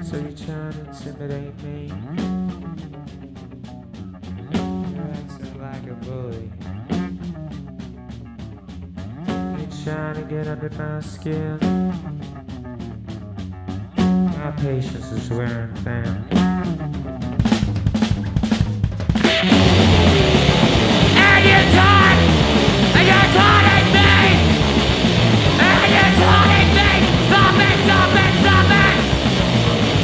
So you're trying to intimidate me? You're acting like a bully. You're trying to get under my skin. My patience is wearing thin. And you're taunting me! And you're taunting me! Stop it! Stop it! Stop it!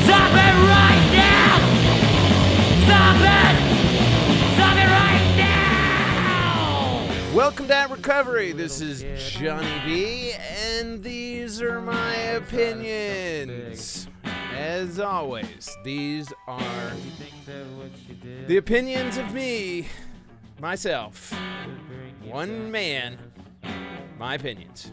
Stop it right now! Stop it! Stop it right now! Welcome to atRecovery. This is Johnny B, and these are my opinions. As always, these are the opinions of me, myself, one man, my opinions.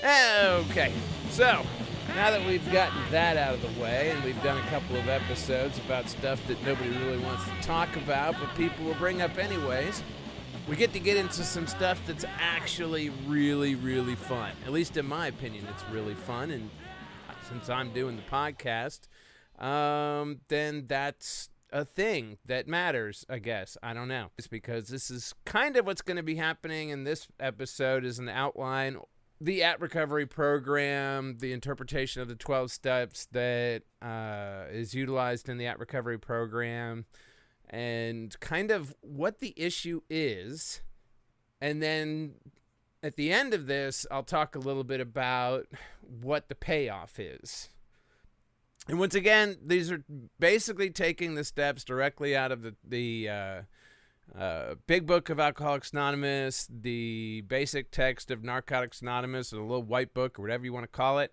Okay, so now that we've gotten that out of the way, and we've done a couple of episodes about stuff that nobody really wants to talk about, but people will bring up anyways, we get to get into some stuff that's actually really, really fun. At least in my opinion, it's really fun, and since I'm doing the podcast, then that's a thing that matters, I guess. I don't know. It's because this is kind of what's going to be happening in this episode is an outline, the atRecovery program, the interpretation of the 12 steps that is utilized in the atRecovery program, and kind of what the issue is. And then at the end of this, I'll talk a little bit about what the payoff is. And once again, these are basically taking the steps directly out of the Big Book of Alcoholics Anonymous, the basic text of Narcotics Anonymous, or the little white book, or whatever you want to call it.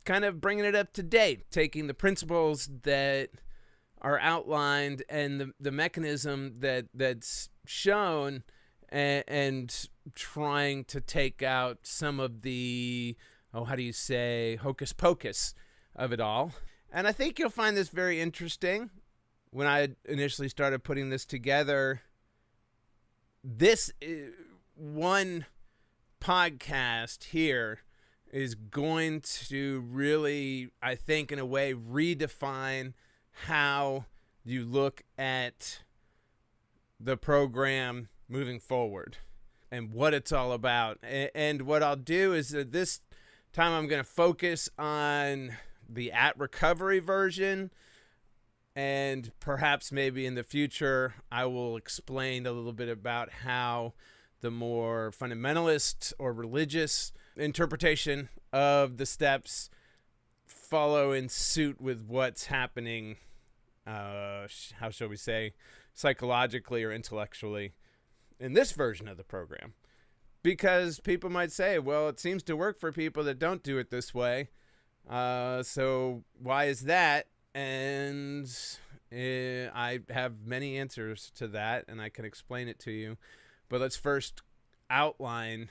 Kind of bringing it up to date, taking the principles that are outlined and the mechanism that's shown, and trying to take out some of the, hocus pocus of it all. And I think you'll find this very interesting. When I initially started putting this together, this one podcast here is going to really, I think, in a way, redefine how you look at the program moving forward and what it's all about. And what I'll do is that this time I'm going to focus on the atRecovery version, and perhaps maybe in the future I will explain a little bit about how the more fundamentalist or religious interpretation of the steps follow in suit with what's happening, how shall we say, psychologically or intellectually in this version of the program. Because people might say, well, it seems to work for people that don't do it this way. So why is that? And I have many answers to that, and I can explain it to you. But let's first outline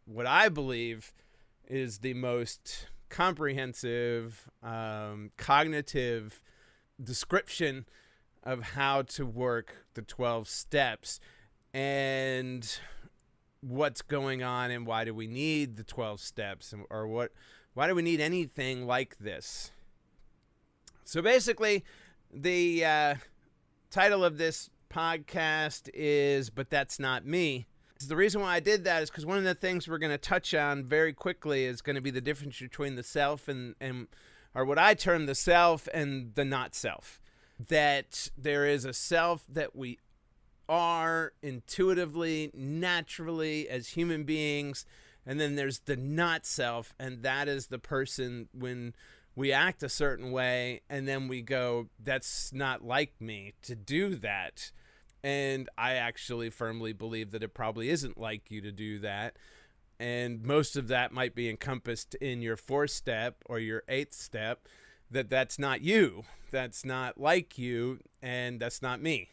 what I believe is the most comprehensive, cognitive description of how to work the 12 steps and what's going on and why do we need the 12 steps, or why do we need anything like this. So basically, the title of this podcast is But That's Not Me. The reason why I did that is because one of the things we're going to touch on very quickly is going to be the difference between the self and or what I term the self and the not self. That there is a self that we are intuitively, naturally as human beings, and then there's the not self, and that is the person when we act a certain way, and then we go, that's not like me to do that. And I actually firmly believe that it probably isn't like you to do that. And most of that might be encompassed in your 4th step or your 8th step, that's not you. That's not like you, and that's not me.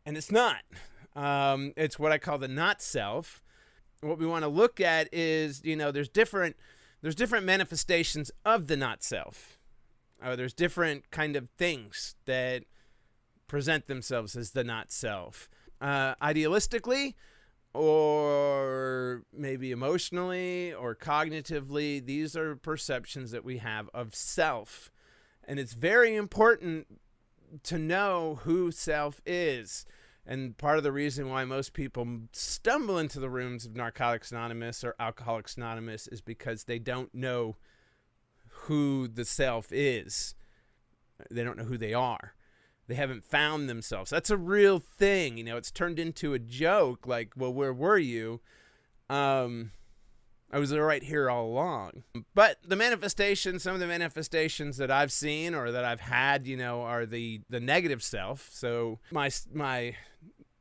And it's not. It's what I call the not self. What we want to look at is, there's different manifestations of the not self. There's different kind of things that present themselves as the not self. Idealistically, or maybe emotionally or cognitively, these are perceptions that we have of self. And it's very important to know who self is. And part of the reason why most people stumble into the rooms of Narcotics Anonymous or Alcoholics Anonymous is because they don't know who the self is. They don't know who they are. They haven't found themselves. That's a real thing. You know, it's turned into a joke. Like, well, where were you? I was right here all along. But the manifestations, some of the manifestations that I've seen or that I've had, you know, are the negative self. So my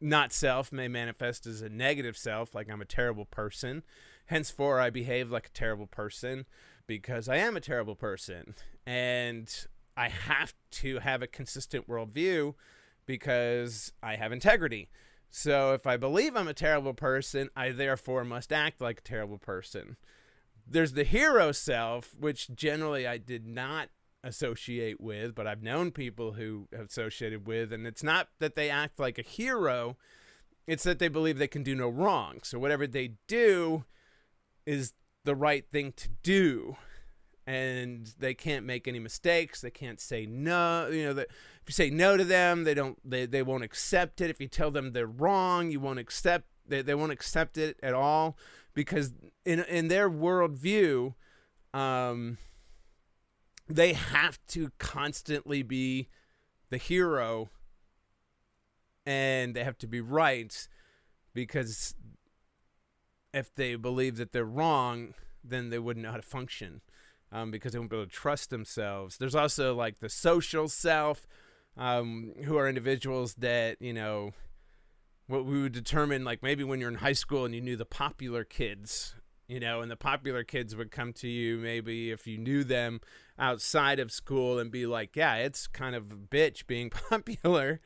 not self may manifest as a negative self, like I'm a terrible person. Henceforth, I behave like a terrible person because I am a terrible person. And I have to have a consistent worldview because I have integrity. So if I believe I'm a terrible person, I therefore must act like a terrible person. There's the hero self, which generally I did not associate with, but I've known people who have associated with, and it's not that they act like a hero, it's that they believe they can do no wrong. So whatever they do is the right thing to do. And they can't make any mistakes. They can't say no. You know, that if you say no to them, they won't accept it. If you tell them they're wrong, you won't accept. They won't accept it at all because in their worldview, they have to constantly be the hero, and they have to be right because if they believe that they're wrong, then they wouldn't know how to function. Because they won't be able to trust themselves. There's also like the social self, who are individuals that, you know, what we would determine like maybe when you're in high school and you knew the popular kids, you know, and the popular kids would come to you maybe if you knew them outside of school and be like, yeah, it's kind of a bitch being popular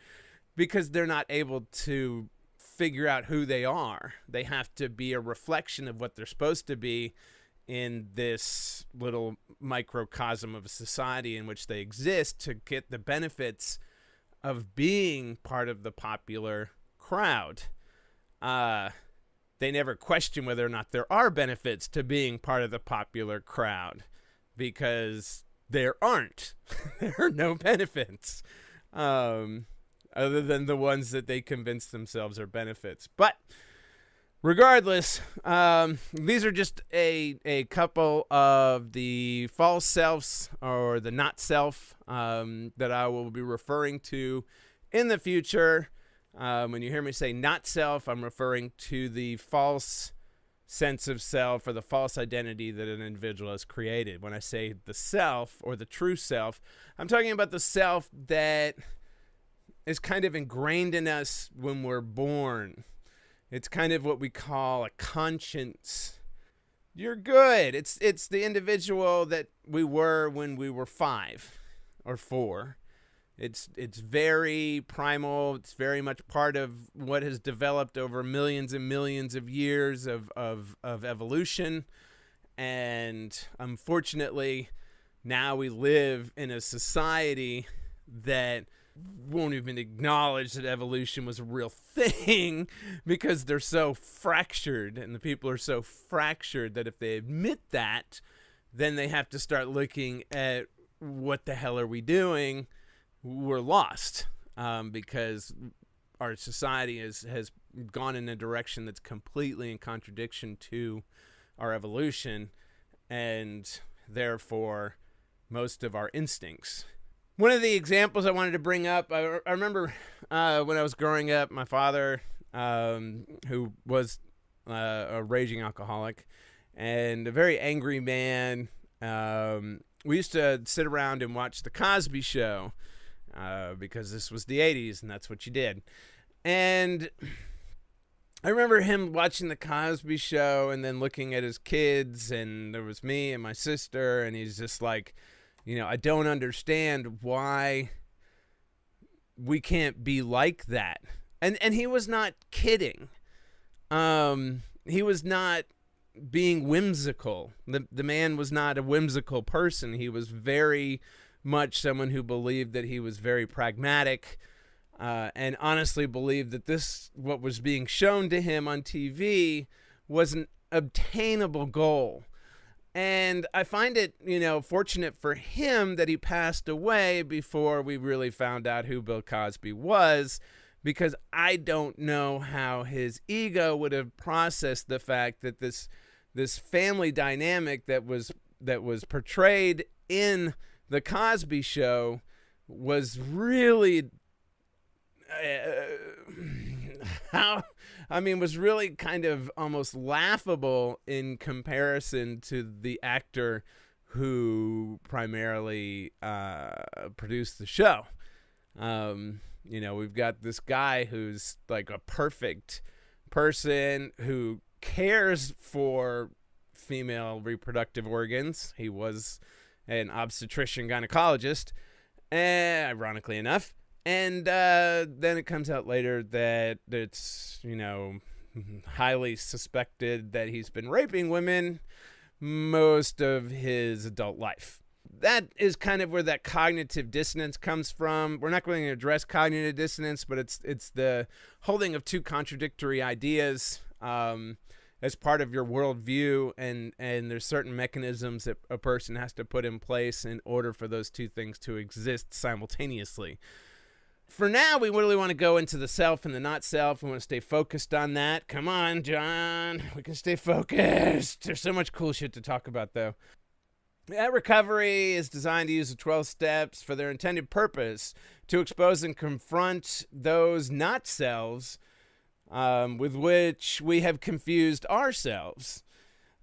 because they're not able to figure out who they are. They have to be a reflection of what they're supposed to be in this little microcosm of a society in which they exist to get the benefits of being part of the popular crowd. They never question whether or not there are benefits to being part of the popular crowd because there aren't. There are no benefits other than the ones that they convince themselves are benefits. But regardless, these are just a couple of the false selves or the not self that I will be referring to in the future. When you hear me say not self, I'm referring to the false sense of self or the false identity that an individual has created. When I say the self or the true self, I'm talking about the self that is kind of ingrained in us when we're born. It's kind of what we call a conscience. You're good. It's the individual that we were when we were 5 or 4. It's very primal. It's very much part of what has developed over millions and millions of years of evolution. And unfortunately, now we live in a society that won't even acknowledge that evolution was a real thing because they're so fractured, and the people are so fractured that if they admit that, then they have to start looking at what the hell are we doing? We're lost because our society has gone in a direction that's completely in contradiction to our evolution and therefore most of our instincts. One of the examples I wanted to bring up, I remember when I was growing up, my father, who was a raging alcoholic and a very angry man, we used to sit around and watch The Cosby Show because this was the 80s and that's what you did. And I remember him watching The Cosby Show and then looking at his kids, and there was me and my sister, and he's just like, you know, I don't understand why we can't be like that. And he was not kidding. He was not being whimsical. The man was not a whimsical person. He was very much someone who believed that he was very pragmatic and honestly believed that what was being shown to him on TV was an obtainable goal. And I find it, fortunate for him that he passed away before we really found out who Bill Cosby was, because I don't know how his ego would have processed the fact that this family dynamic that was portrayed in the Cosby Show was really was really kind of almost laughable in comparison to the actor who primarily produced the show. We've got this guy who's like a perfect person who cares for female reproductive organs. He was an obstetrician gynecologist, ironically enough. And then it comes out later that it's, highly suspected that he's been raping women most of his adult life. That is kind of where that cognitive dissonance comes from. We're not going to address cognitive dissonance, but it's the holding of two contradictory ideas as part of your worldview, and there's certain mechanisms that a person has to put in place in order for those two things to exist simultaneously. For now, we really want to go into the self and the not self. We want to stay focused on that. Come on, John. We can stay focused. There's so much cool shit to talk about, though. atRecovery is designed to use the 12 steps for their intended purpose to expose and confront those not selves with which we have confused ourselves.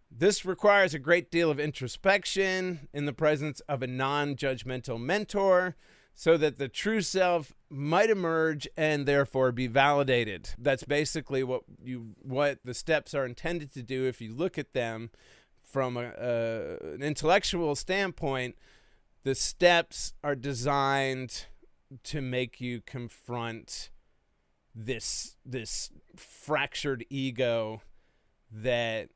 This requires a great deal of introspection in the presence of a non-judgmental mentor, so that the true self might emerge and therefore be validated. That's basically what the steps are intended to do. If you look at them from an intellectual standpoint, the steps are designed to make you confront this fractured ego that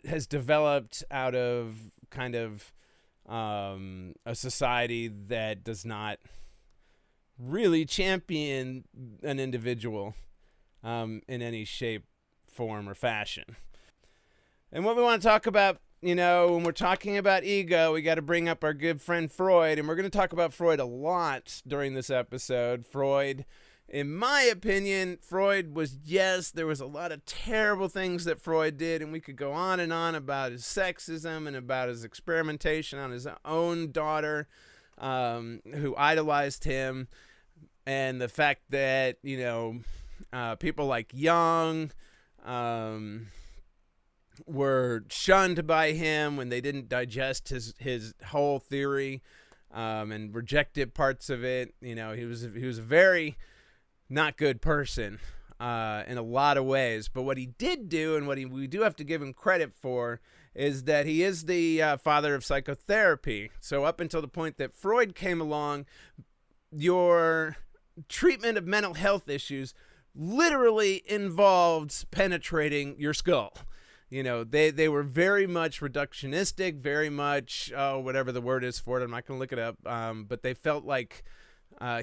has developed out of kind of a society that does not really champion an individual in any shape, form, or fashion. And what we want to talk about, when we're talking about ego, we got to bring up our good friend Freud, and we're going to talk about Freud a lot during this episode. Freud, in my opinion, there was a lot of terrible things that Freud did, and we could go on and on about his sexism and about his experimentation on his own daughter, who idolized him, and the fact that, people like Jung were shunned by him when they didn't digest his whole theory and rejected parts of it. He was a very not good person in a lot of ways, but what he did do, and what we do have to give him credit for, is that he is the father of psychotherapy. So up until the point that Freud came along, your treatment of mental health issues literally involved penetrating your skull. They were very much reductionistic, very much whatever the word is for it. I'm not going to look it up, but they felt like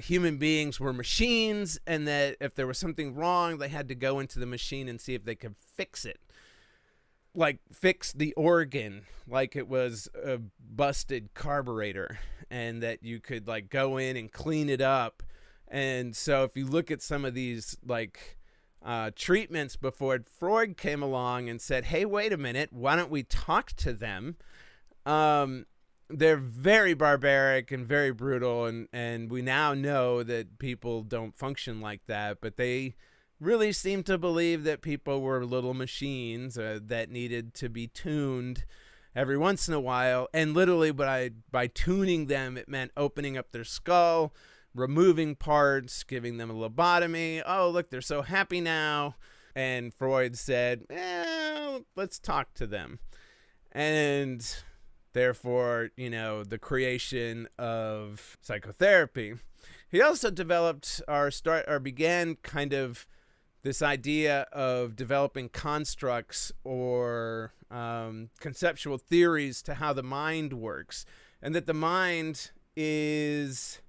human beings were machines, and that if there was something wrong, they had to go into the machine and see if they could fix it. Like fix the organ, like it was a busted carburetor, and that you could like go in and clean it up. And so if you look at some of these treatments before Freud came along and said, hey, wait a minute, why don't we talk to them? They're very barbaric and very brutal, and we now know that people don't function like that, but they really seem to believe that people were little machines that needed to be tuned every once in a while, and literally by tuning them, it meant opening up their skull, removing parts, giving them a lobotomy. Oh, look, they're so happy now. And Freud said, let's talk to them. And therefore, the creation of psychotherapy. He also developed began kind of this idea of developing constructs or conceptual theories to how the mind works, and that the mind is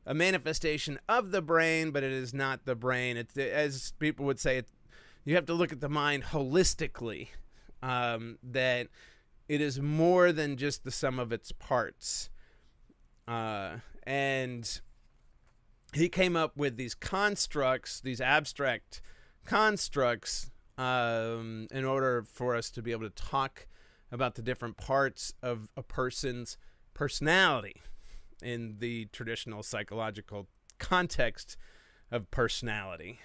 a manifestation of the brain, but it is not the brain. It's, as people would say, you have to look at the mind holistically. that it is more than just the sum of its parts. And he came up with these constructs, these abstract constructs, in order for us to be able to talk about the different parts of a person's personality in the traditional psychological context of personality.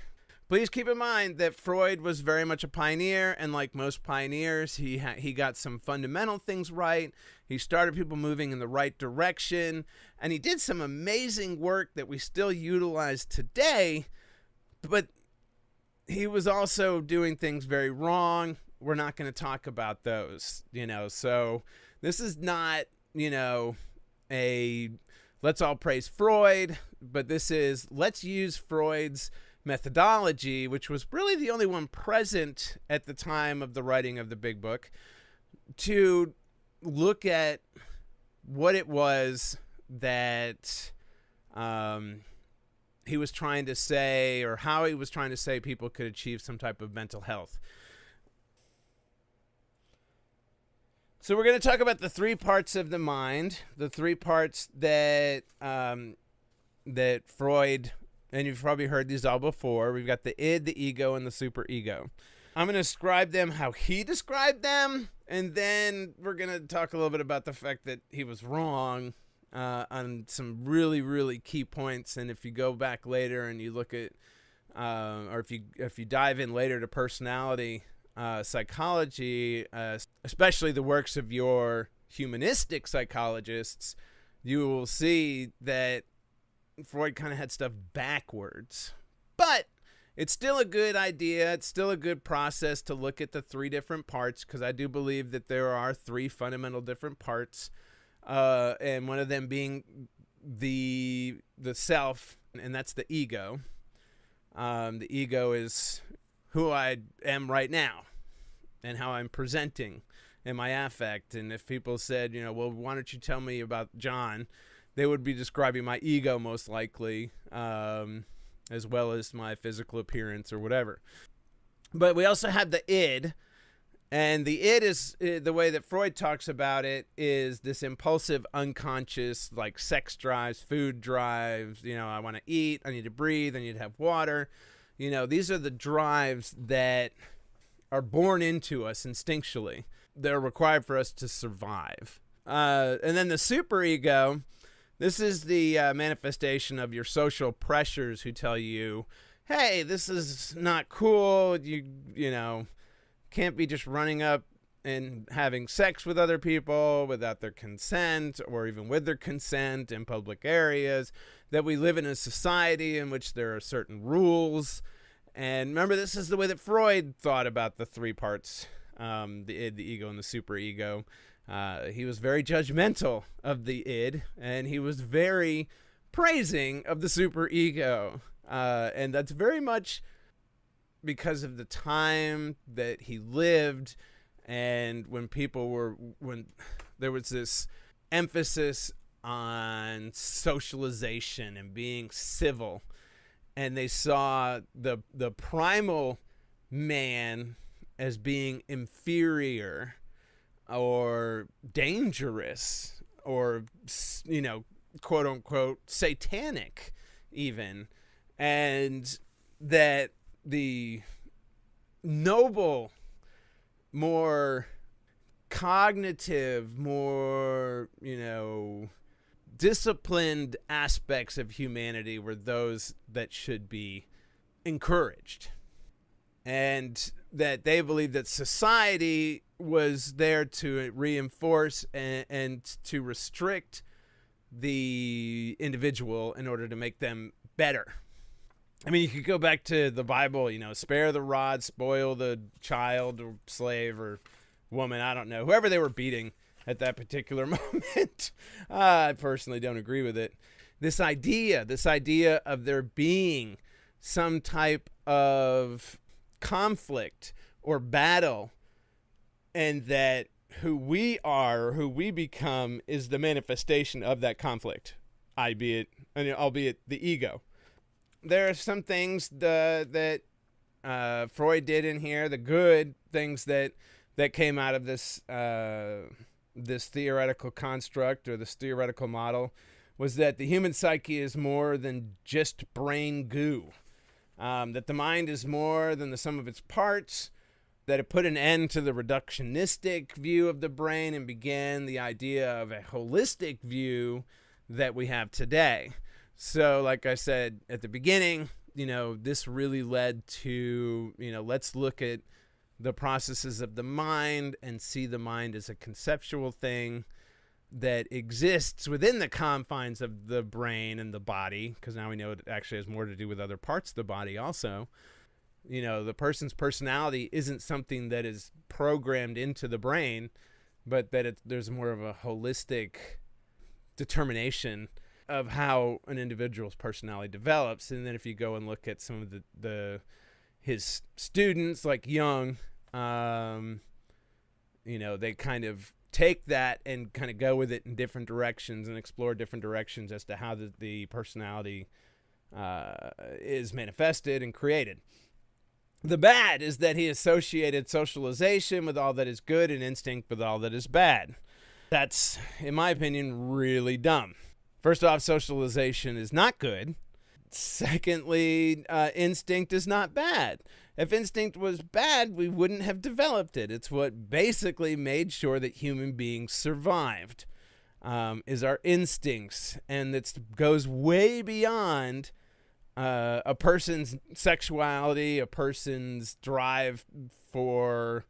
Please keep in mind that Freud was very much a pioneer, and like most pioneers, he got some fundamental things right. He started people moving in the right direction, and he did some amazing work that we still utilize today, but he was also doing things very wrong. We're not going to talk about those, so this is not, a let's all praise Freud, but this is let's use Freud's methodology, which was really the only one present at the time of the writing of the Big Book, to look at what it was that he was trying to say, or how he was trying to say people could achieve some type of mental health. So we're going to talk about the three parts of the mind, the three parts that that Freud, and you've probably heard these all before. We've got the id, the ego, and the superego. I'm going to describe them how he described them, and then we're going to talk a little bit about the fact that he was wrong on some really, really key points. And if you go back later and you look at, or if you dive in later to personality psychology, especially the works of your humanistic psychologists, you will see that Freud kind of had stuff backwards. But it's still a good idea. It's still a good process to look at the three different parts, because I do believe that there are three fundamental different parts, and one of them being the self, and that's the ego. The ego is who I am right now and how I'm presenting in my affect. And if people said, well, why don't you tell me about John, they would be describing my ego most likely, as well as my physical appearance or whatever. But we also have the id, and the id is, the way that Freud talks about it, is this impulsive, unconscious, like sex drives, food drives, I want to eat, I need to breathe, I need to have water. These are the drives that are born into us instinctually. They're required for us to survive. And then the superego, this is the manifestation of your social pressures who tell you, hey, this is not cool. You can't be just running up and having sex with other people without their consent, or even with their consent in public areas, that we live in a society in which there are certain rules. And remember, this is the way that Freud thought about the three parts, the id, the ego, and the superego. He was very judgmental of the id, and he was very praising of the superego. And that's very much because of the time that he lived, and when there was this emphasis on socialization and being civil, and they saw the primal man as being inferior or dangerous, or quote unquote satanic even, and that the noble, more cognitive, more disciplined aspects of humanity were those that should be encouraged, and that they believed that society was there to reinforce and to restrict the individual in order to make them better. I mean, you could go back to the Bible, spare the rod, spoil the child or slave or woman, I don't know, whoever they were beating at that particular moment. I personally don't agree with it. This idea of there being some type of conflict or battle, and that who we are or who we become is the manifestation of that conflict, albeit the ego. There are some things that Freud did in here, the good things that that came out of this this theoretical construct, or this theoretical model, was that the human psyche is more than just brain goo. That the mind is more than the sum of its parts, that it put an end to the reductionistic view of the brain and began the idea of a holistic view that we have today. So, like I said at the beginning, this really led to, let's look at the processes of the mind and see the mind as a conceptual thing that exists within the confines of the brain and the body, because now we know it actually has more to do with other parts of the body also. The person's personality isn't something that is programmed into the brain, but that there's more of a holistic determination of how an individual's personality develops. And then if you go and look at some of his students, like Jung, they kind of take that and kind of go with it in different directions and explore different directions as to how the personality is manifested and created. The bad is that he associated socialization with all that is good and instinct with all that is bad. That's, in my opinion, really dumb. First off, socialization is not good. Secondly, instinct is not bad. If instinct was bad, we wouldn't have developed it. It's what basically made sure that human beings survived, is our instincts. And it goes way beyond a person's sexuality, a person's drive for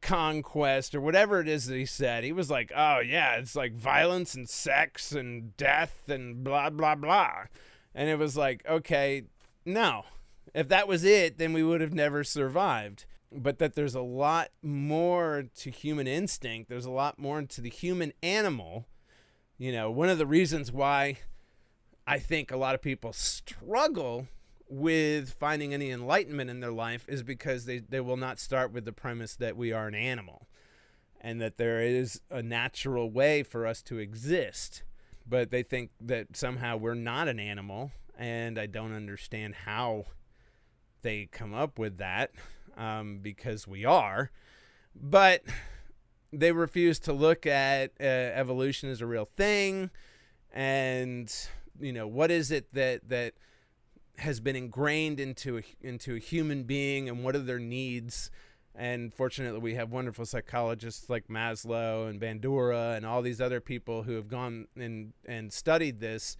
conquest, or whatever it is that he said. He was like, oh yeah, it's like violence and sex and death and blah, blah, blah. And it was like, okay, no. If that was it, then we would have never survived. But that there's a lot more to human instinct. There's a lot more to the human animal. One of the reasons why I think a lot of people struggle with finding any enlightenment in their life is because they will not start with the premise that we are an animal and that there is a natural way for us to exist. But they think that somehow we're not an animal, and I don't understand how they come up with that, because we are. But they refuse to look at evolution as a real thing, and what is it that has been ingrained into a human being, and what are their needs. And fortunately, we have wonderful psychologists like Maslow and Bandura and all these other people who have gone and studied this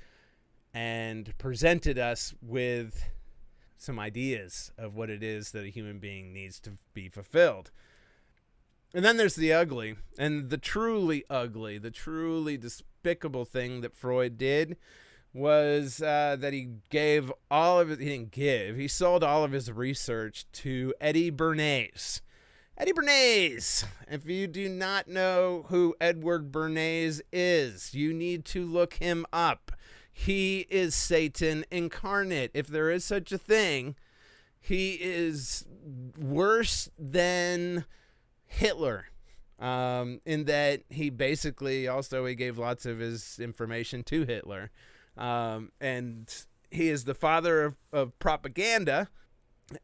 and presented us with some ideas of what it is that a human being needs to be fulfilled. And then there's the ugly, and the truly ugly, the truly despicable thing that Freud did was that he gave all of it. He didn't give. He sold all of his research to Eddie Bernays. Eddie Bernays. If you do not know who Edward Bernays is, you need to look him up. He is Satan incarnate. If there is such a thing, he is worse than Hitler. In that he basically also he gave lots of his information to Hitler. And he is the father of propaganda,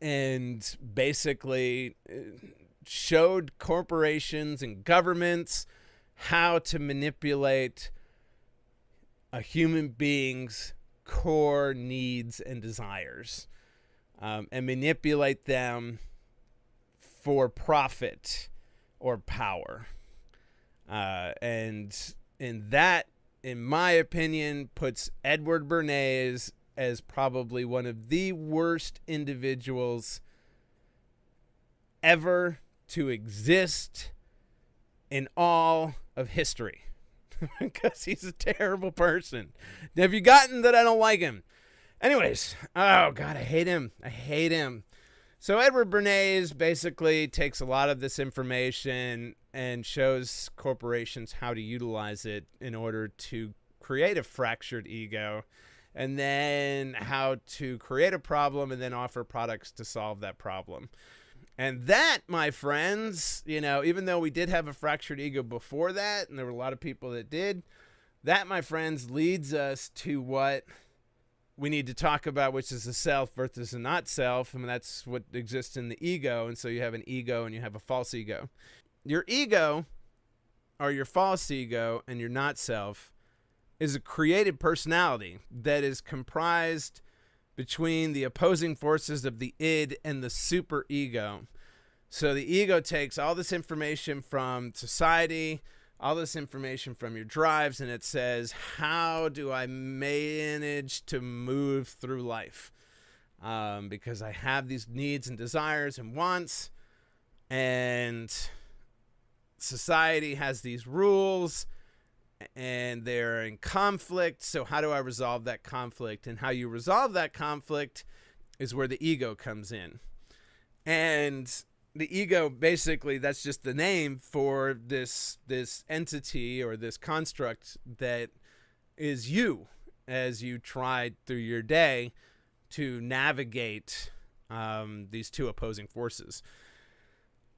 and basically showed corporations and governments how to manipulate a human being's core needs and desires, and manipulate them for profit or power. And that, in my opinion, puts Edward Bernays as probably one of the worst individuals ever to exist in all of history. Because he's a terrible person. Have you gotten that I don't like him? Anyways, oh God, I hate him. I hate him. So Edward Bernays basically takes a lot of this information and shows corporations how to utilize it in order to create a fractured ego, and then how to create a problem and then offer products to solve that problem. And that, my friends, even though we did have a fractured ego before that, and there were a lot of people that did, that, my friends, leads us to what we need to talk about which is the self versus the not self, and that's what exists in the ego. And so you have an ego and you have a false ego. Your ego, or your false ego, and your not self is a created personality that is comprised between the opposing forces of the id and the superego. So the ego takes all this information from society, all this information from your drives, and it says, how do I manage to move through life? Because I have these needs and desires and wants, and society has these rules, and they're in conflict. So how do I resolve that conflict? And how you resolve that conflict is where the ego comes in. And the ego, basically, that's just the name for this entity or this construct that is you as you try through your day to navigate these two opposing forces.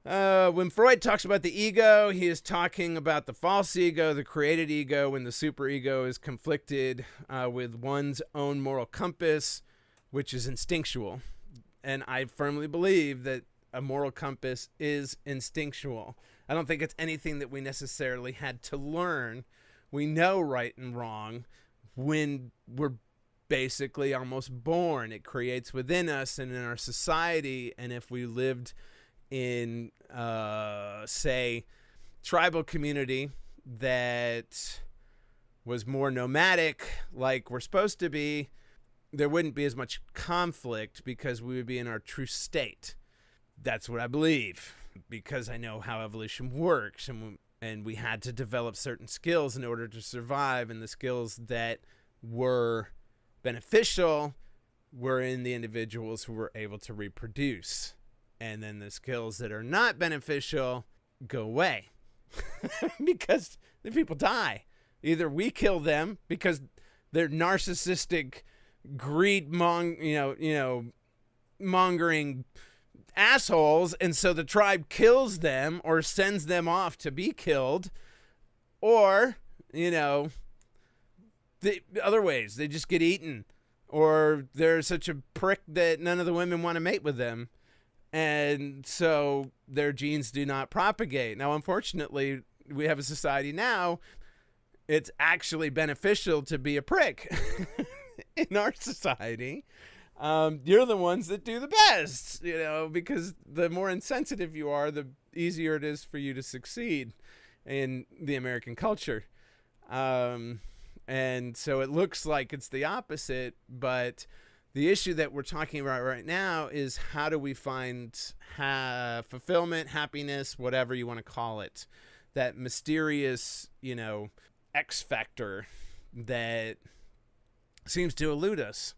When Freud talks about the ego, he is talking about the false ego, the created ego, when the superego is conflicted with one's own moral compass, which is instinctual. And I firmly believe that a moral compass is instinctual. I don't think it's anything that we necessarily had to learn. We know right and wrong when we're basically almost born. It creates within us and in our society. And if we lived in, say, tribal community that was more nomadic, like we're supposed to be, there wouldn't be as much conflict because we would be in our true state. That's what I believe, because I know how evolution works, and we had to develop certain skills in order to survive, and the skills that were beneficial were in the individuals who were able to reproduce. And then the skills that are not beneficial go away because the people die. Either we kill them because they're narcissistic, mongering assholes, and so the tribe kills them or sends them off to be killed, or the other ways, they just get eaten, or they're such a prick that none of the women want to mate with them, and so their genes do not propagate. Now, unfortunately, we have a society now, it's actually beneficial to be a prick in our society. You're the ones that do the best, because the more insensitive you are, the easier it is for you to succeed in the American culture. And so it looks like it's the opposite, but the issue that we're talking about right now is how do we find fulfillment, happiness, whatever you want to call it, that mysterious, X factor that seems to elude us.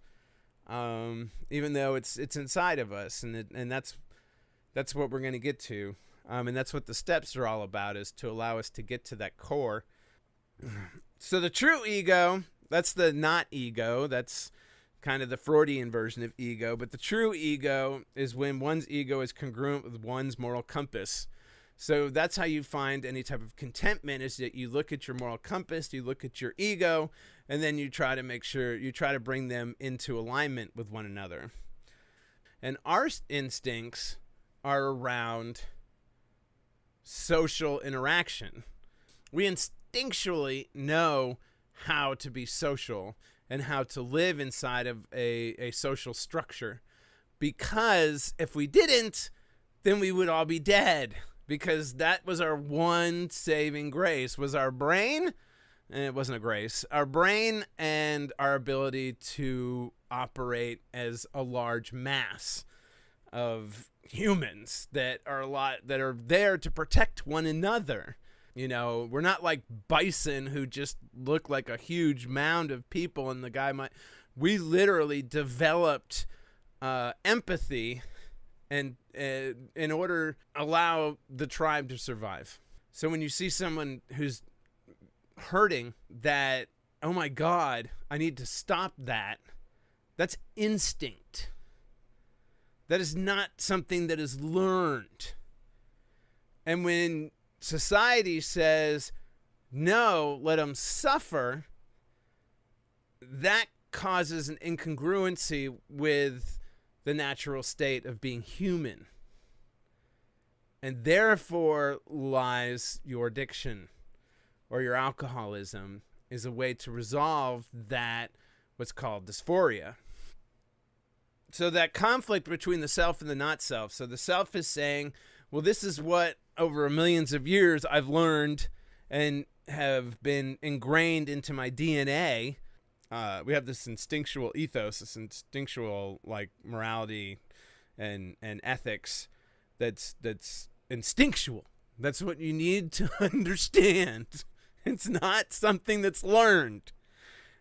Even though it's inside of us, and that's what we're going to get to, and that's what the steps are all about, is to allow us to get to that core. So the true ego, that's the not ego, that's kind of the Freudian version of ego, but the true ego is when one's ego is congruent with one's moral compass. So that's how you find any type of contentment, is that you look at your moral compass, you look at your ego, and then you try to bring them into alignment with one another. And our instincts are around social interaction. We instinctually know how to be social and how to live inside of a social structure, because if we didn't, then we would all be dead. Because that was our one saving grace, was our brain, and it wasn't a grace, our brain and our ability to operate as a large mass of humans that are there to protect one another. We're not like bison who just look like a huge mound of people, and we literally developed empathy and in order to allow the tribe to survive. So when you see someone who's hurting, that, oh my God, I need to stop that, that's instinct. That is not something that is learned. And when society says, no, let them suffer, that causes an incongruency with the natural state of being human. And therefore lies your addiction or your alcoholism is a way to resolve that, what's called dysphoria. So that conflict between the self and the not self. So the self is saying, well, this is what over millions of years I've learned and have been ingrained into my DNA. We have this instinctual ethos, this instinctual like morality and ethics that's instinctual. That's what you need to understand. It's not something that's learned.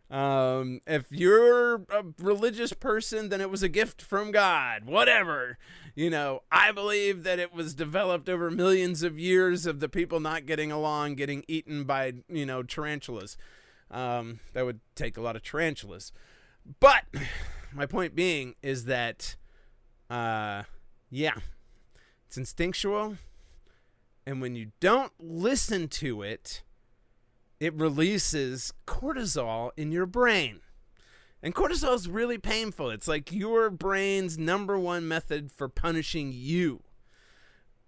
If you're a religious person, then it was a gift from God, whatever. I believe that it was developed over millions of years of the people not getting along, getting eaten by, tarantulas. That would take a lot of tarantulas. But my point being is that, it's instinctual. And when you don't listen to it, it releases cortisol in your brain. And cortisol is really painful. It's like your brain's number one method for punishing you.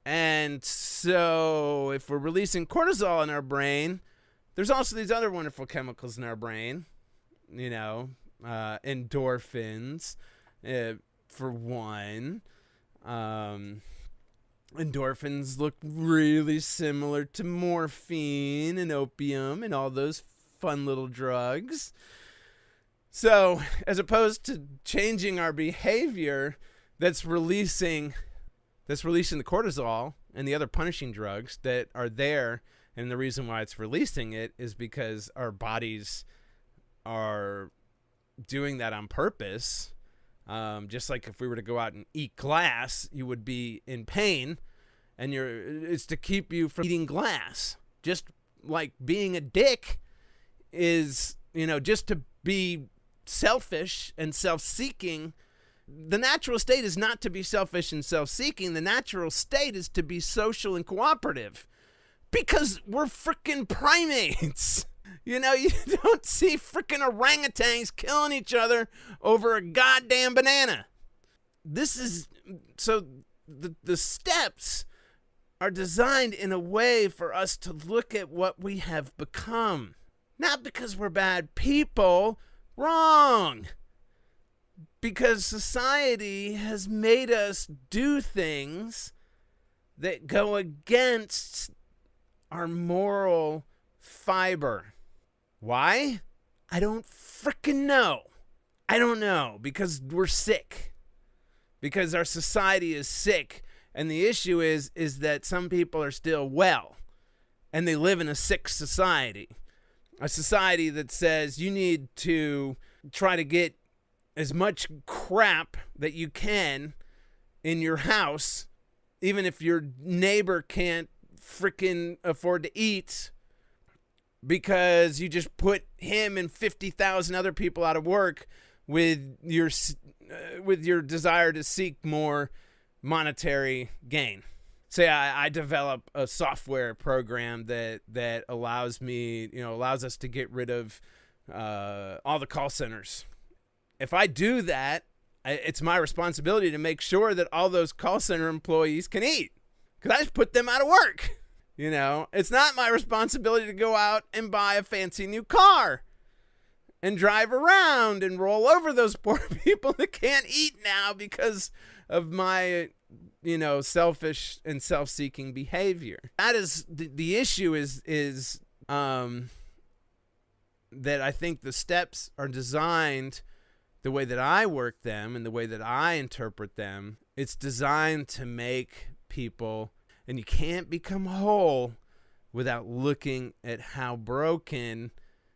And so if we're releasing cortisol in our brain, there's also these other wonderful chemicals in our brain, endorphins, for one. Endorphins look really similar to morphine and opium and all those fun little drugs. So, as opposed to changing our behavior, that's releasing the cortisol and the other punishing drugs that are there, and the reason why it's releasing it is because our bodies are doing that on purpose. Just like if we were to go out and eat glass, you would be in pain, and it's to keep you from eating glass. Just like being a dick is, just to be selfish and self-seeking. The natural state is not to be selfish and self-seeking. The natural state is to be social and cooperative, because we're freaking primates. You don't see freaking orangutans killing each other over a goddamn banana. So the steps are designed in a way for us to look at what we have become. Not because we're bad people. Wrong. Because society has made us do things that go against our moral fiber. Why? I don't frickin' know. I don't know, because we're sick. Because our society is sick. And the issue is that some people are still well. And they live in a sick society. A society that says you need to try to get as much crap that you can in your house, even if your neighbor can't frickin' afford to eat, because you just put him and 50,000 other people out of work with your desire to seek more monetary gain. Say I develop a software program that allows us to get rid of all the call centers. If I do that, it's my responsibility to make sure that all those call center employees can eat, because I just put them out of work. It's not my responsibility to go out and buy a fancy new car and drive around and roll over those poor people that can't eat now because of my, selfish and self-seeking behavior. That is the issue is that I think the steps are designed the way that I work them and the way that I interpret them. It's designed to make people. And you can't become whole without looking at how broken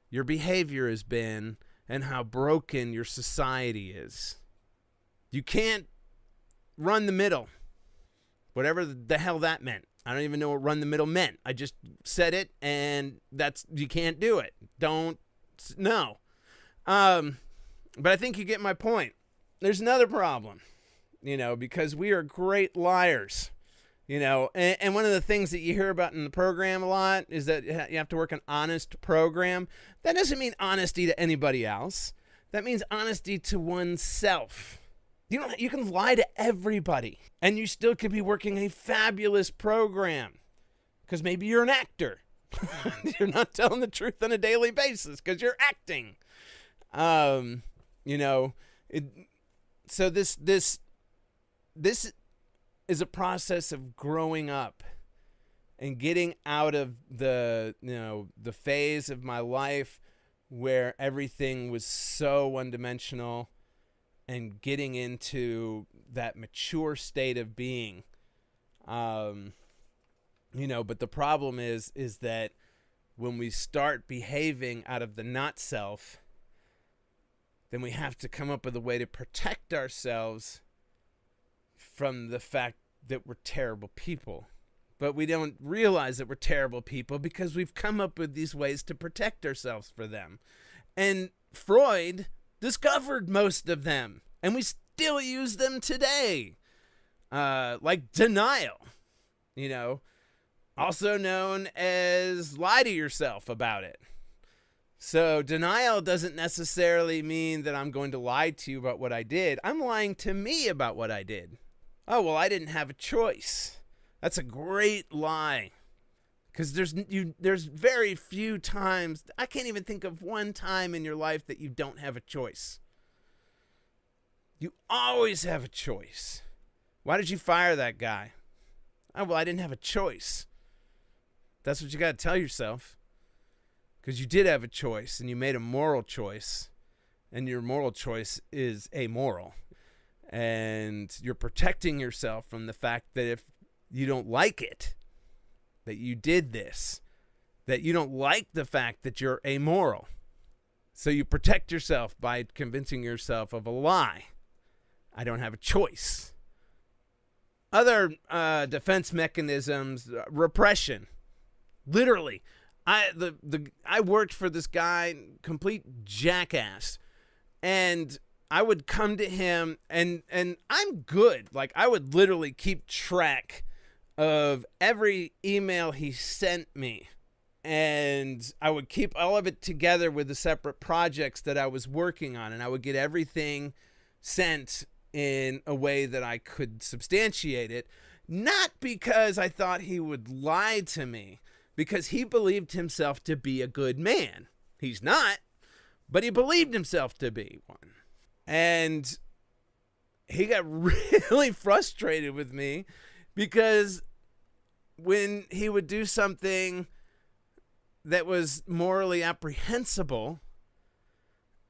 your behavior has been and how broken your society is. You can't run the middle, whatever the hell that meant. I don't even know what run the middle meant. I just said it, and you can't do it. No. But I think you get my point. There's another problem, because we are great liars. And one of the things that you hear about in the program a lot is that you have to work an honest program. That doesn't mean honesty to anybody else. That means honesty to oneself. You can lie to everybody, and you still could be working a fabulous program, because maybe you're an actor. You're not telling the truth on a daily basis because you're acting. So this is a process of growing up and getting out of the phase of my life where everything was so one-dimensional, and getting into that mature state of being. But the problem is that when we start behaving out of the not self, then we have to come up with a way to protect ourselves from the fact that we're terrible people. But we don't realize that we're terrible people because we've come up with these ways to protect ourselves for them. And Freud discovered most of them, and we still use them today. Like denial, also known as lie to yourself about it. So denial doesn't necessarily mean that I'm going to lie to you about what I did. I'm lying to me about what I did. Oh, well, I didn't have a choice. That's a great lie. Because there's very few times, I can't even think of one time in your life that you don't have a choice. You always have a choice. Why did you fire that guy? Oh, well, I didn't have a choice. That's what you got to tell yourself. Because you did have a choice, and you made a moral choice, and your moral choice is amoral. And you're protecting yourself from the fact that if you don't like it, that you did this, that you don't like the fact that you're amoral. So you protect yourself by convincing yourself of a lie. I don't have a choice. Other defense mechanisms, repression. Literally, I worked for this guy, complete jackass, and I would come to him, and I'm good. Like, I would literally keep track of every email he sent me, and I would keep all of it together with the separate projects that I was working on, and I would get everything sent in a way that I could substantiate it, not because I thought he would lie to me, because he believed himself to be a good man. He's not, but he believed himself to be one. And he got really frustrated with me because when he would do something that was morally apprehensible,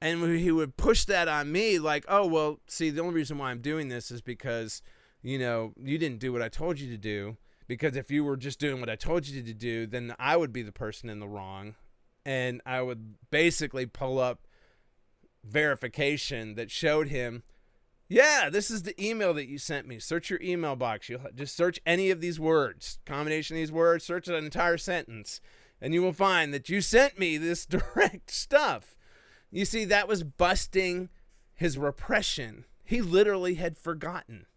and he would push that on me like, oh, well, see, the only reason why I'm doing this is because, you didn't do what I told you to do. Because if you were just doing what I told you to do, then I would be the person in the wrong. And I would basically pull up verification that showed him, yeah, this is the email that you sent me. Search your email box. You'll just search any of these words, combination of these words, search an entire sentence, and you will find that you sent me this direct stuff. You see, that was busting his repression. He literally had forgotten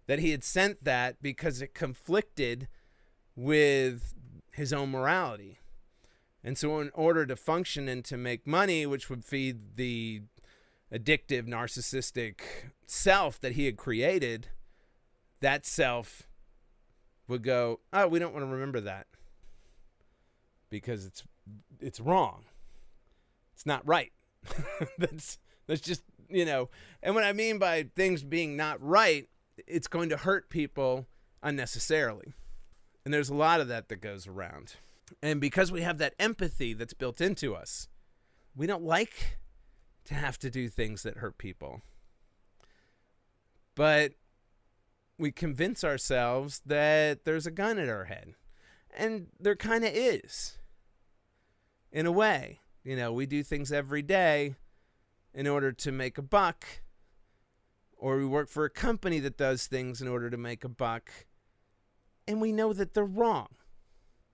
that he had sent that because it conflicted with his own morality. And so in order to function and to make money, which would feed the addictive, narcissistic self that he had created, that self would go, oh, we don't want to remember that because it's wrong. It's not right. That's just, and what I mean by things being not right, it's going to hurt people unnecessarily. And there's a lot of that goes around. And because we have that empathy that's built into us, we don't like to have to do things that hurt people. But we convince ourselves that there's a gun at our head. And there kind of is. In a way. We do things every day in order to make a buck. Or we work for a company that does things in order to make a buck, and we know that they're wrong.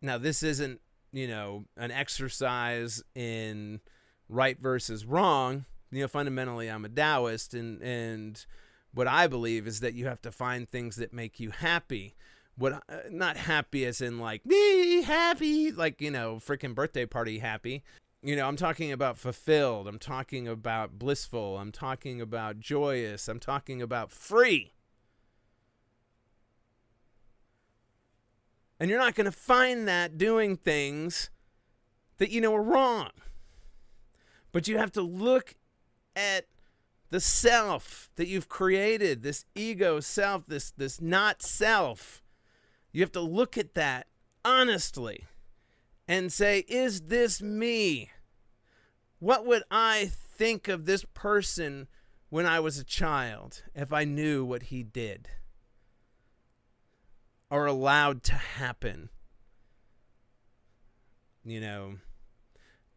Now, this isn't, an exercise in right versus wrong. Fundamentally, I'm a Taoist, and what I believe is that you have to find things that make you happy. Not happy as in like, me happy, like, freaking birthday party happy. I'm talking about fulfilled. I'm talking about blissful. I'm talking about joyous. I'm talking about free. And you're not going to find that doing things that you know are wrong. But you have to look at the self that you've created, this ego self, this not self. You have to look at that honestly and say, is this me? What would I think of this person when I was a child if I knew what he did or allowed to happen? And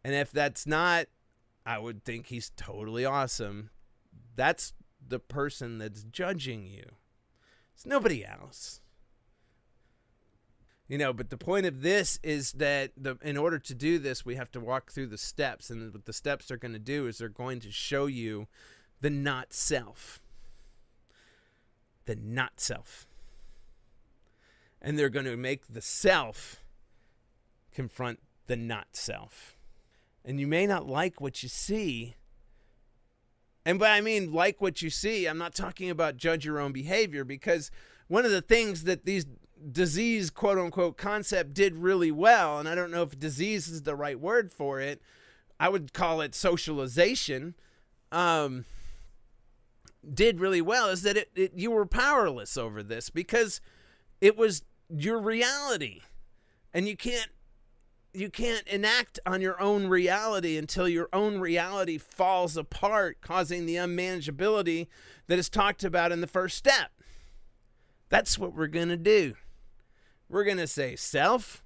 if that's not, I would think he's totally awesome. That's the person that's judging you. It's nobody else. But the point of this is that in order to do this, we have to walk through the steps. And what the steps are going to do is they're going to show you the not self. The not self. And they're going to make the self confront the not self. And you may not like what you see. And by I mean like what you see, I'm not talking about judge your own behavior, because one of the things that these disease quote unquote concept did really well, and I don't know if disease is the right word for it, I would call it socialization, did really well, is that you were powerless over this because it was your reality. And you can't enact on your own reality until your own reality falls apart, causing the unmanageability that is talked about in the first step. That's what we're going to do. We're going to say, self,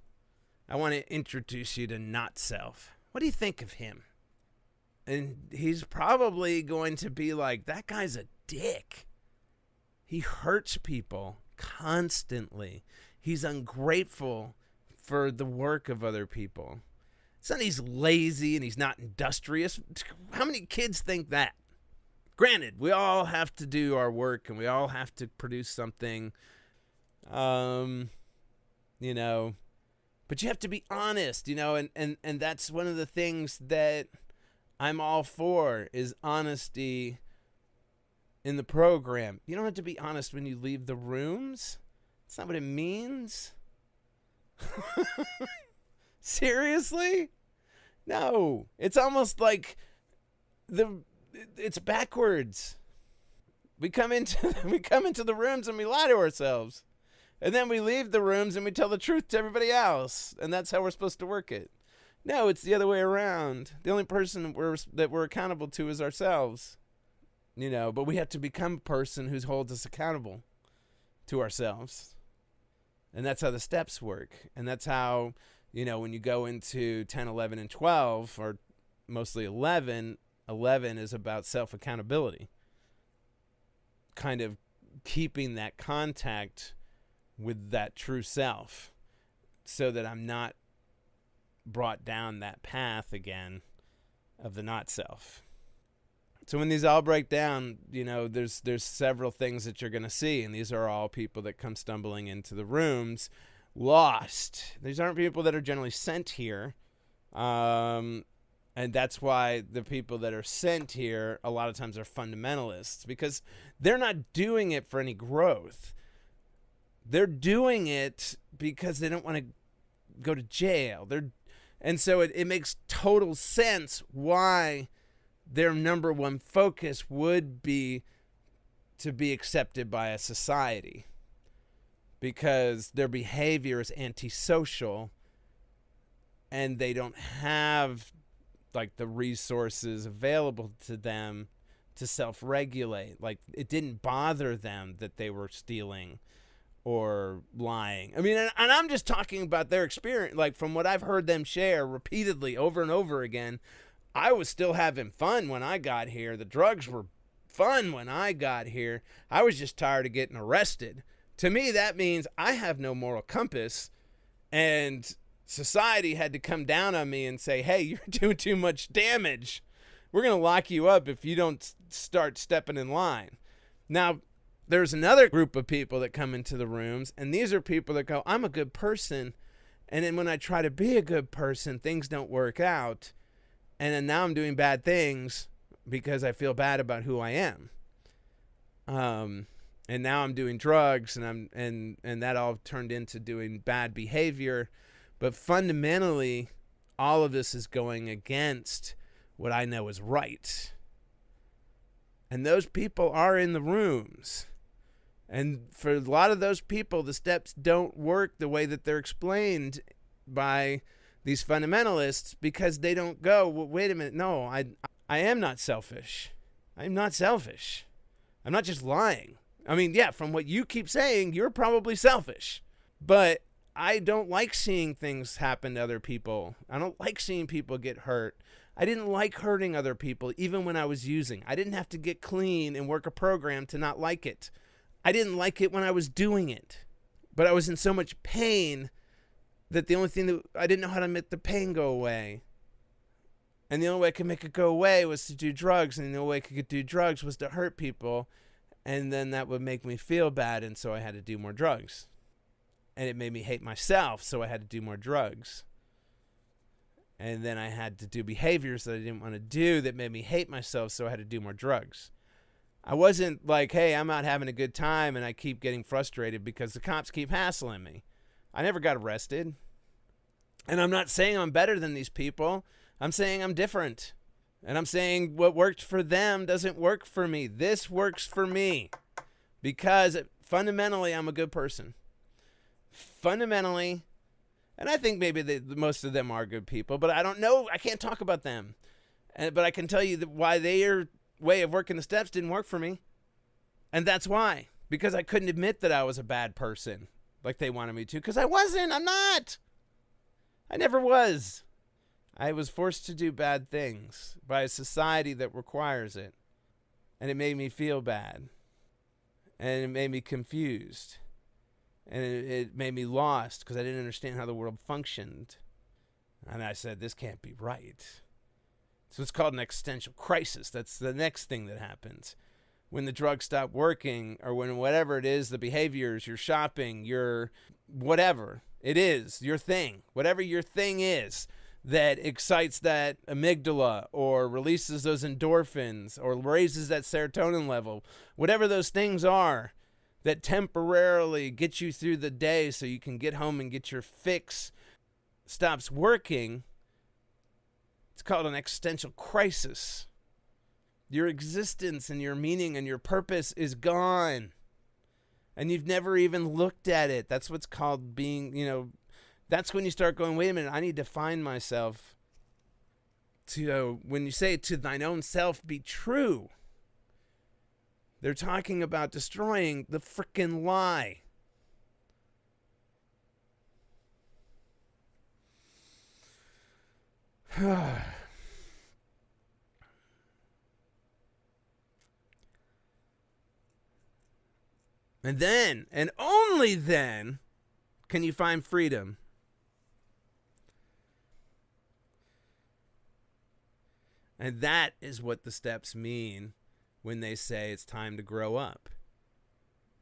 I want to introduce you to not self. What do you think of him? And he's probably going to be like, that guy's a dick. He hurts people constantly. He's ungrateful for the work of other people. It's not he's lazy and he's not industrious. How many kids think that? Granted, we all have to do our work and we all have to produce something, but you have to be honest, and that's one of the things that I'm all for is honesty in the program. You don't have to be honest when you leave the rooms. That's not what it means. Seriously? No. It's almost like it's backwards. We come into the rooms and we lie to ourselves. And then we leave the rooms and we tell the truth to everybody else. And that's how we're supposed to work it. No, it's the other way around. The only person that we're accountable to is ourselves. But we have to become a person who holds us accountable to ourselves. And that's how the steps work. And that's how, when you go into 10, 11, and 12, or mostly 11 is about self-accountability. Kind of keeping that contact with that true self so that I'm not brought down that path again of the not self. So when these all break down, there's several things that you're going to see, and these are all people that come stumbling into the rooms lost. These aren't people that are generally sent here, and that's why the people that are sent here a lot of times are fundamentalists, because they're not doing it for any growth. They're doing it because they don't want to go to jail. And so it makes total sense why their number one focus would be to be accepted by a society, because their behavior is antisocial and they don't have like the resources available to them to self-regulate. Like, it didn't bother them that they were stealing or lying. I mean, and I'm just talking about their experience, like from what I've heard them share repeatedly over and over again. I was still having fun when I got here. The drugs were fun when I got here. I was just tired of getting arrested. To me, that means I have no moral compass, and society had to come down on me and say, hey, you're doing too much damage. We're going to lock you up if you don't start stepping in line. Now, there's another group of people that come into the rooms, and these are people that go, I'm a good person, and then when I try to be a good person, things don't work out. And then now I'm doing bad things because I feel bad about who I am. And now I'm doing drugs, and that all turned into doing bad behavior. But fundamentally, all of this is going against what I know is right. And those people are in the rooms. And for a lot of those people, the steps don't work the way that they're explained by these fundamentalists, because they don't go, well, wait a minute, no, I am not selfish. I'm not selfish. I'm not just lying. I mean, yeah, from what you keep saying, you're probably selfish. But I don't like seeing things happen to other people. I don't like seeing people get hurt. I didn't like hurting other people, even when I was using. I didn't have to get clean and work a program to not like it. I didn't like it when I was doing it. But I was in so much pain that the only thing that I didn't know how to make the pain go away. And the only way I could make it go away was to do drugs. And the only way I could do drugs was to hurt people. And then that would make me feel bad. And so I had to do more drugs. And it made me hate myself. So I had to do more drugs. And then I had to do behaviors that I didn't want to do that made me hate myself. So I had to do more drugs. I wasn't like, hey, I'm out having a good time and I keep getting frustrated because the cops keep hassling me. I never got arrested. And I'm not saying I'm better than these people. I'm saying I'm different. And I'm saying what worked for them doesn't work for me. This works for me because fundamentally I'm a good person. Fundamentally, and I think maybe most of them are good people, but I don't know. I can't talk about them. But I can tell you why their way of working the steps didn't work for me. And that's why. Because I couldn't admit that I was a bad person like they wanted me to. Because I wasn't. I'm not. I never was. I was forced to do bad things by a society that requires it. And it made me feel bad. And it made me confused. And it made me lost because I didn't understand how the world functioned. And I said, this can't be right. So it's called an existential crisis. That's the next thing that happens. When the drugs stop working, or when whatever it is, the behaviors, your shopping, your whatever it is, your thing, whatever your thing is that excites that amygdala or releases those endorphins or raises that serotonin level, whatever those things are that temporarily get you through the day so you can get home and get your fix, stops working. It's called an existential crisis. Your existence and your meaning and your purpose is gone. And you've never even looked at it. That's what's called being, that's when you start going, wait a minute, I need to find myself. When you say to thine own self be true, they're talking about destroying the frickin' lie. And then, and only then, can you find freedom. And that is what the steps mean when they say it's time to grow up.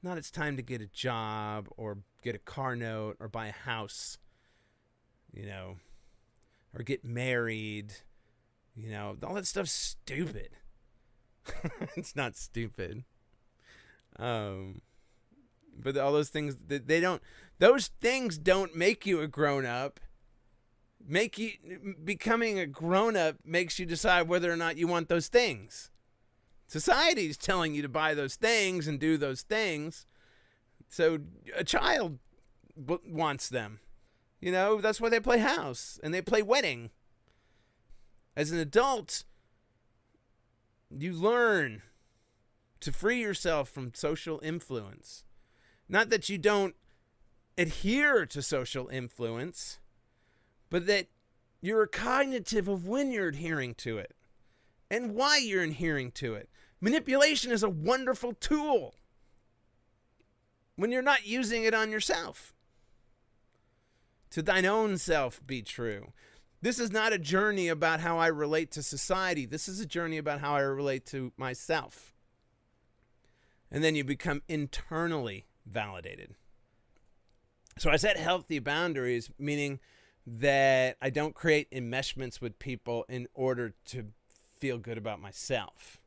Not it's time to get a job or get a car note or buy a house, or get married. All that stuff's stupid. It's not stupid. But all those things, those things don't make you a grown-up. Becoming a grown-up makes you decide whether or not you want those things. Society's telling you to buy those things and do those things. So a child wants them. That's why they play house and they play wedding. As an adult, you learn to free yourself from social influence. Not that you don't adhere to social influence, but that you're cognitive of when you're adhering to it and why you're adhering to it. Manipulation is a wonderful tool when you're not using it on yourself. To thine own self be true. This is not a journey about how I relate to society. This is a journey about how I relate to myself. And then you become internally validated. So I set healthy boundaries, meaning that I don't create enmeshments with people in order to feel good about myself.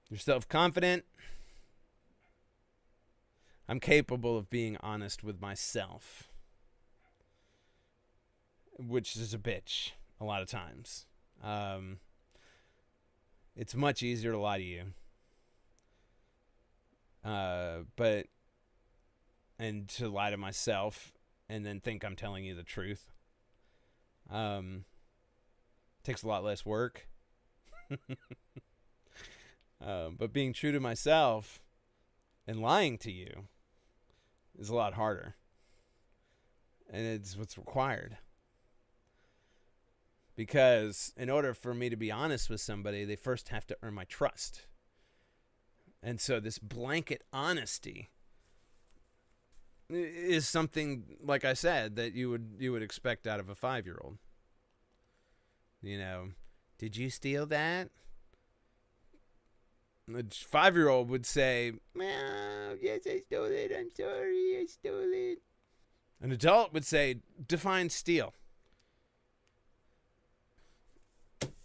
You're self-confident. I'm capable of being honest with myself, which is a bitch a lot of times. It's much easier to lie to you. And to lie to myself and then think I'm telling you the truth. Takes a lot less work. But being true to myself and lying to you is a lot harder. And it's what's required. Because in order for me to be honest with somebody, they first have to earn my trust. And so this blanket honesty is something, like I said, that you would expect out of a 5-year-old. You know, did you steal that? A 5-year-old would say, well, yes, I stole it. I'm sorry, I stole it. An adult would say, define steal.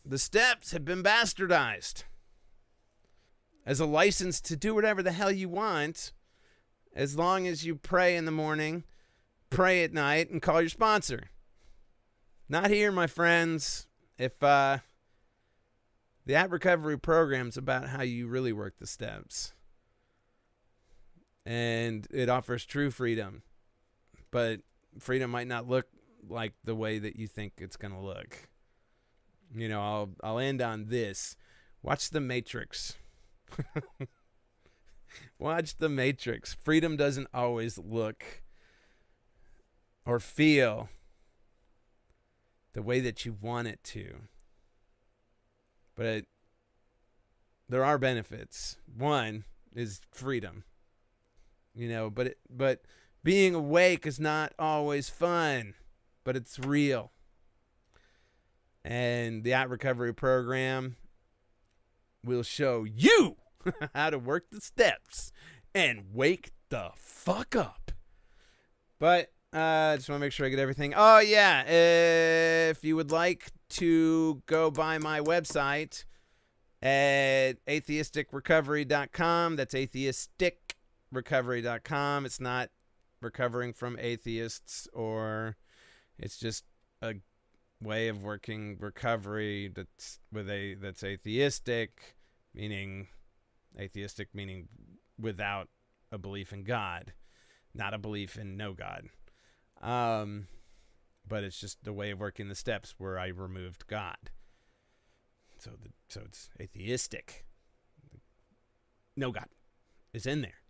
The steps have been bastardized as a license to do whatever the hell you want, as long as you pray in the morning, pray at night, and call your sponsor. Not here, my friends. If the atRecovery program's about how you really work the steps, and it offers true freedom, but freedom might not look like the way that you think it's going to look. You know, I'll end on this. Watch The Matrix. Watch The Matrix. Freedom doesn't always look or feel the way that you want it to. But there are benefits. One is freedom. You know, but being awake is not always fun, but it's real. And the atRecovery program will show you how to work the steps and wake the fuck up. But I just want to make sure I get everything. Oh, yeah. If you would like to go by my website at atheisticrecovery.com, that's atheisticrecovery.com. It's not recovering from atheists, or it's just a way of working recovery that's atheistic, meaning without a belief in God, not a belief in no God. But it's just the way of working the steps where I removed God. So it's atheistic. No God is in there.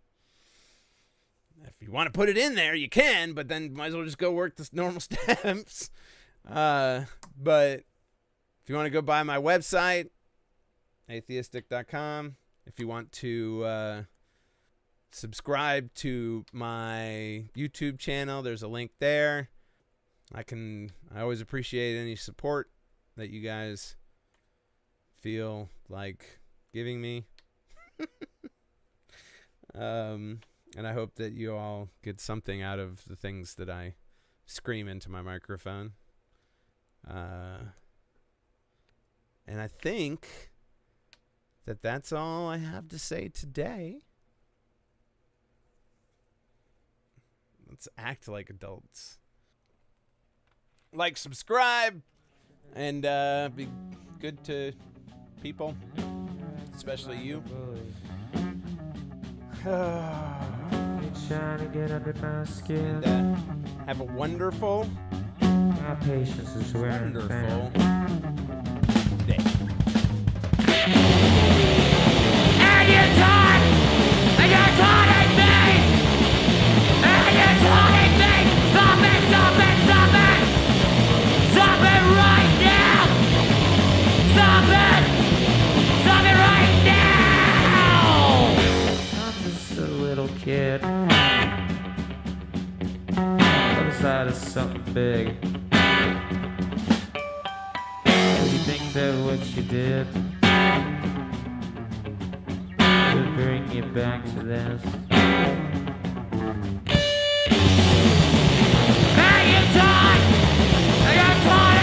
If you want to put it in there, you can, but then might as well just go work the normal steps. But if you want to go by my website, atheistic.com, if you want to subscribe to my YouTube channel, there's a link there. I always appreciate any support that you guys feel like giving me. And I hope that you all get something out of the things that I scream into my microphone. And I think that that's all I have to say today. Let's act like adults. Like, subscribe, and be good to people, especially you. Trying to get under my skin. And have a wonderful, My patience is wearing wonderful thin. day. And you're taught! And you're taunting me! And you're taunting me! Stop it! Stop it! Stop it! Stop it right now! Stop it! Stop it right now! I'm just a little kid. Other side is something big. You think that what you did would bring you back to this? Hey! And you're taught